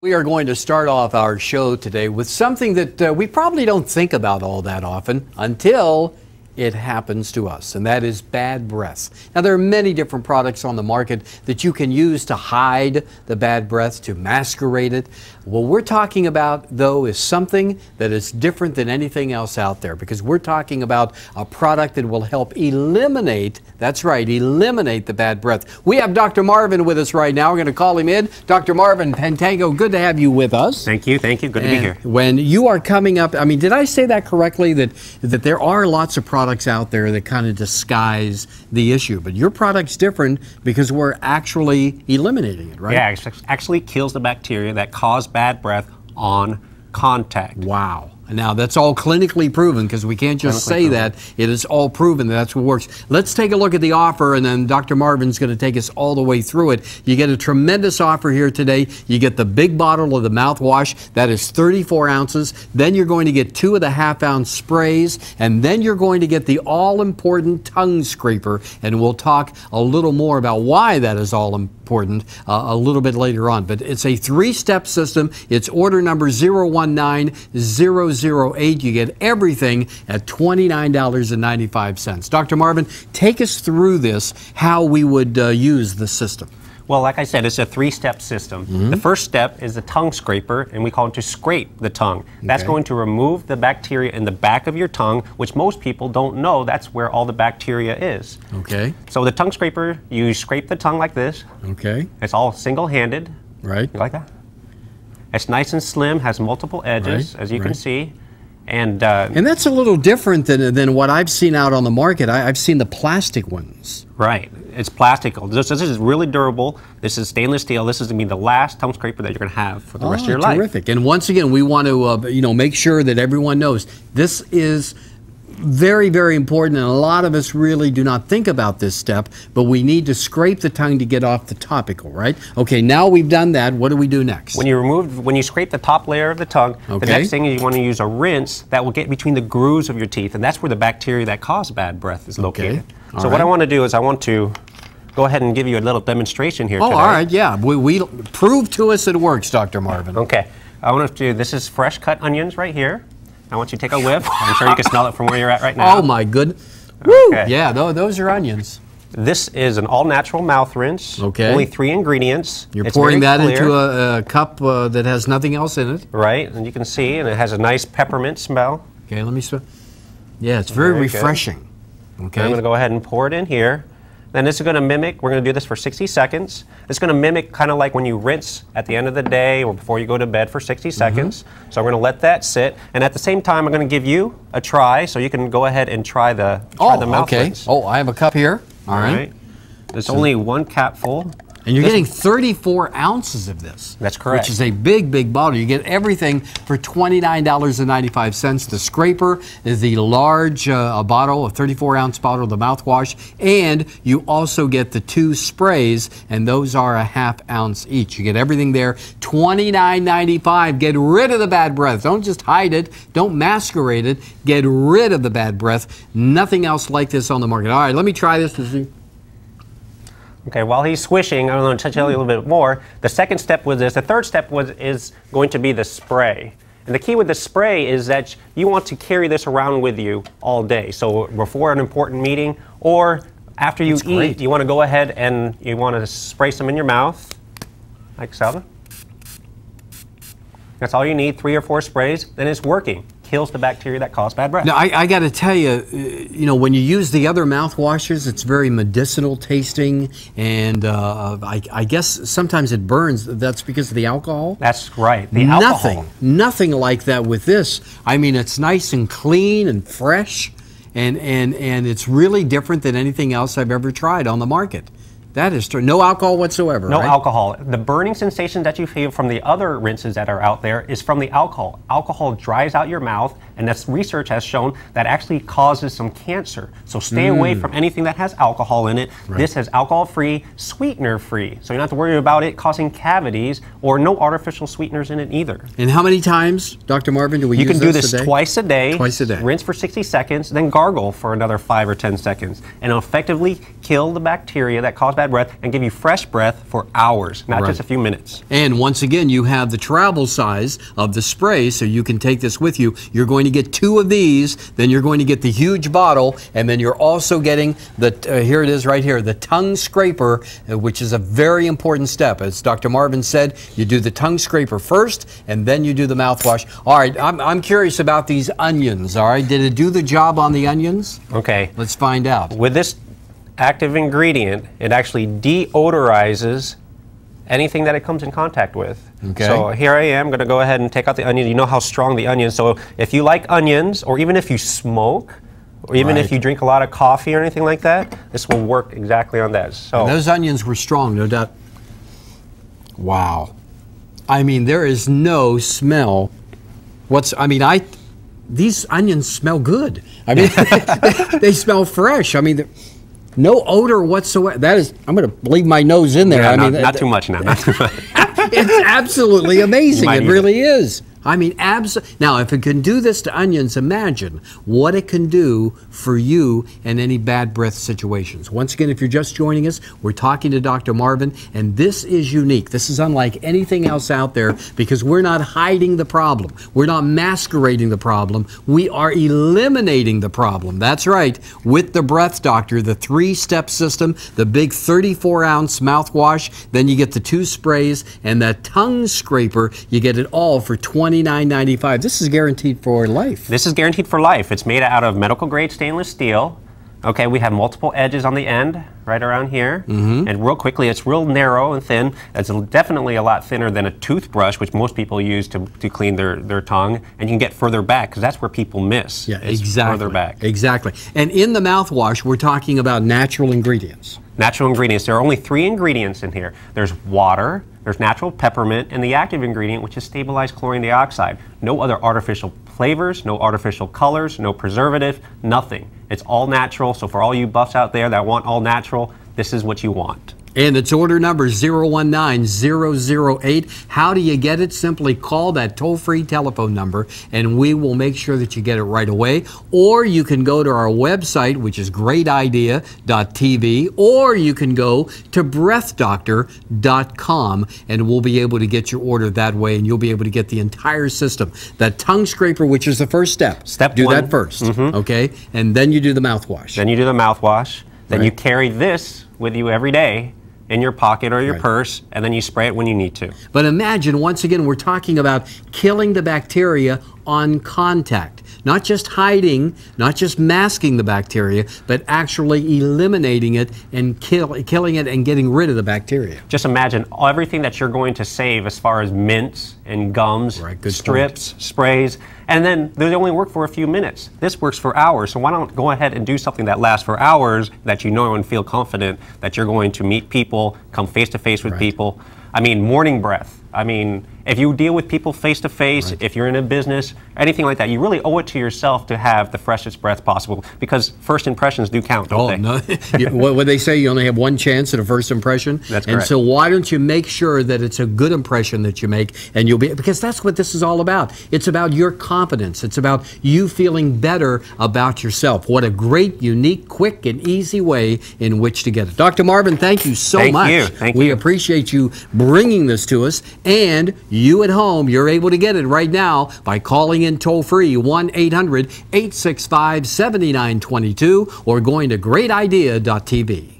We are going to start off our show today with something that we probably don't think about all that often until it happens to us, and that is bad breath. Now, there are many different products on the market that you can use to hide the bad breath, to masquerade it. What we're talking about, though, is something that is different than anything else out there, because we're talking about a product that will help eliminate, that's right, eliminate the bad breath. We have Dr. Marvin with us right now. We're going to call him in. Dr. Marvin Pantago, good to have you with us. Thank you, good to be here. When you are coming up, I mean, did I say that correctly, that there are lots of products out there that kind of disguise the issue, but your product's different because we're actually eliminating it, right? Yeah, it actually kills the bacteria that cause bad breath on contact. Wow. Now, that's all clinically proven, because we can't just say that. It is all proven that that's what works. Let's take a look at the offer, and then Dr. Marvin's going to take us all the way through it. You get a tremendous offer here today. You get the big bottle of the mouthwash. That is 34 ounces. Then you're going to get 2 of the half-ounce sprays, and then you're going to get the all-important tongue scraper, and we'll talk a little more about why that is all important a little bit later on. But it's a 3-step system. It's order number 019008. You get everything at $29.95. Dr. Marvin, take us through this, how we would use the system. Well, like I said, it's a 3-step system. The first step is the tongue scraper, and we call it to scrape the tongue. That's going to remove the bacteria in the back of your tongue, which most people don't know that's where all the bacteria is. Okay. So the tongue scraper, you scrape the tongue like this. Okay. It's all single-handed. Right. You like that? It's nice and slim, has multiple edges, as you can see. And that's a little different than what I've seen out on the market. I've seen the plastic ones. Right. It's plastic. This is really durable. This is stainless steel. This is going to be the last tongue scraper that you're going to have for the rest of your life. Terrific. And once again, we want to make sure that everyone knows this is very, very important, and a lot of us really do not think about this step, but we need to scrape the tongue to get off the topical, right? Okay, now we've done that. What do we do next? When you scrape the top layer of the tongue, the next thing is you want to use a rinse that will get between the grooves of your teeth, and that's where the bacteria that cause bad breath is located. So what I want to do is I want to go ahead and give you a little demonstration here today. All right, yeah. We prove to us it works, Dr. Marvin. Okay. I want to do, this is fresh cut onions right here. I want you to take a whiff. I'm sure you can smell it from where you're at right now. Oh my goodness. Okay. Yeah, those are onions. This is an all-natural mouth rinse. Okay. Only 3 ingredients. You're pouring that into a cup that has nothing else in it. Right, and you can see, and it has a nice peppermint smell. Okay, let me smell. Yeah, it's very refreshing. Okay. I'm going to go ahead and pour it in here. Then this is going to mimic, we're going to do this for 60 seconds. It's going to mimic kind of like when you rinse at the end of the day or before you go to bed for 60 seconds. So I'm going to let that sit. And at the same time, I'm going to give you a try so you can go ahead and try the mouth rinse. Oh, I have a cup here. All right. There's only 1 capful. And you're getting 34 ounces of this. That's correct. Which is a big, big bottle. You get everything for $29.95. The scraper is the large bottle, a 34-ounce bottle of the mouthwash, and you also get the 2 sprays, and those are a ½ ounce each. You get everything there, $29.95. Get rid of the bad breath. Don't just hide it. Don't masquerade it. Get rid of the bad breath. Nothing else like this on the market. All right, let me try this to see. Okay, while he's swishing, I'm going to tell you a little bit more. The second step was this. The third step is going to be the spray. And the key with the spray is that you want to carry this around with you all day. So before an important meeting or after you eat, you want to go ahead and you want to spray some in your mouth, like so. That's all you need, 3 or 4 sprays, then it's working. Kills the bacteria that cause bad breath. Now, I got to tell you, when you use the other mouthwashes, it's very medicinal tasting, and I guess sometimes it burns. That's because of the alcohol? That's right, the alcohol. Nothing like that with this. I mean, it's nice and clean and fresh, and it's really different than anything else I've ever tried on the market. That is true. No alcohol whatsoever, No right? alcohol. The burning sensation that you feel from the other rinses that are out there is from the alcohol. Alcohol dries out your mouth, and this research has shown that actually causes some cancer. So stay away from anything that has alcohol in it. Right. This is alcohol-free, sweetener-free. So you don't have to worry about it causing cavities or no artificial sweeteners in it either. And how many times, Dr. Marvin, do we use this a day? You can do this twice a day. Twice a day. Rinse for 60 seconds, then gargle for another 5 or 10 seconds. And it'll effectively kill the bacteria that cause bad bad breath and give you fresh breath for hours, not just a few minutes. And once again, you have the travel size of the spray, so you can take this with you. You're going to get 2 of these, then you're going to get the huge bottle, and then you're also getting the, here it is right here, the tongue scraper, which is a very important step. As Dr. Marvin said, you do the tongue scraper first, and then you do the mouthwash. All right, I'm curious about these onions, all right? Did it do the job on the onions? Okay. Let's find out. With this active ingredient, it actually deodorizes anything that it comes in contact with. Okay. So here I am going to go ahead and take out the onion. You know how strong the onion is. So if you like onions, or even if you smoke, or even if you drink a lot of coffee or anything like that, this will work exactly on that. So and those onions were strong, no doubt. Wow. I mean, there is no smell. These onions smell good. I mean, they smell fresh. I mean, no odor whatsoever. That is, I'm going to leave my nose in there. Yeah, I mean, not too much now. Not too much. It's absolutely amazing. It really it. is. I mean, now, if it can do this to onions, imagine what it can do for you in any bad breath situations. Once again, if you're just joining us, we're talking to Dr. Marvin, and this is unique. This is unlike anything else out there because we're not hiding the problem. We're not masquerading the problem. We are eliminating the problem. That's right. With the Breath Doctor, the 3-step system, the big 34-ounce mouthwash, then you get the 2 sprays, and that tongue scraper, you get it all for $29.95. This is guaranteed for life. This is guaranteed for life. It's made out of medical grade stainless steel. Okay, we have multiple edges on the end, right around here. And real quickly, it's real narrow and thin. It's definitely a lot thinner than a toothbrush, which most people use to clean their tongue. And you can get further back, because that's where people miss. Yeah, exactly. Further back. Exactly. And in the mouthwash, we're talking about natural ingredients. Natural ingredients. There are only 3 ingredients in here. There's water, there's natural peppermint, and the active ingredient, which is stabilized chlorine dioxide. No other artificial flavors, no artificial colors, no preservative, nothing. It's all natural, so for all you buffs out there that want all natural, this is what you want. And it's order number 019008. How do you get it? Simply call that toll-free telephone number, and we will make sure that you get it right away. Or you can go to our website, which is greatidea.tv, or you can go to breathdoctor.com, and we'll be able to get your order that way, and you'll be able to get the entire system. That tongue scraper, which is the first step. Do 1. that first, okay? And then you do the mouthwash. Then you do the mouthwash. Then you carry this with you every day in your pocket or your purse, and then you spray it when you need to. But imagine, once again, we're talking about killing the bacteria on contact. Not just hiding, not just masking the bacteria, but actually eliminating it and killing it and getting rid of the bacteria. Just imagine everything that you're going to save as far as mints and gums, strips, sprays, and then they only work for a few minutes. This works for hours, so why don't go ahead and do something that lasts for hours that you know and feel confident that you're going to meet people, come face to face with people. I mean, morning breath. I mean, if you deal with people face to face, if you're in a business, anything like that, you really owe it to yourself to have the freshest breath possible, because first impressions do count, don't they? No. What they say, you only have one chance at a first impression. That's correct. And so why don't you make sure that it's a good impression that you make, and you'll be, because that's what this is all about. It's about your confidence. It's about you feeling better about yourself. What a great, unique, quick, and easy way in which to get it. Dr. Marvin, thank you so much. Thank you. We appreciate you bringing this to us, and you at home, you're able to get it right now by calling in toll-free 1-800-865-7922 or going to greatidea.tv.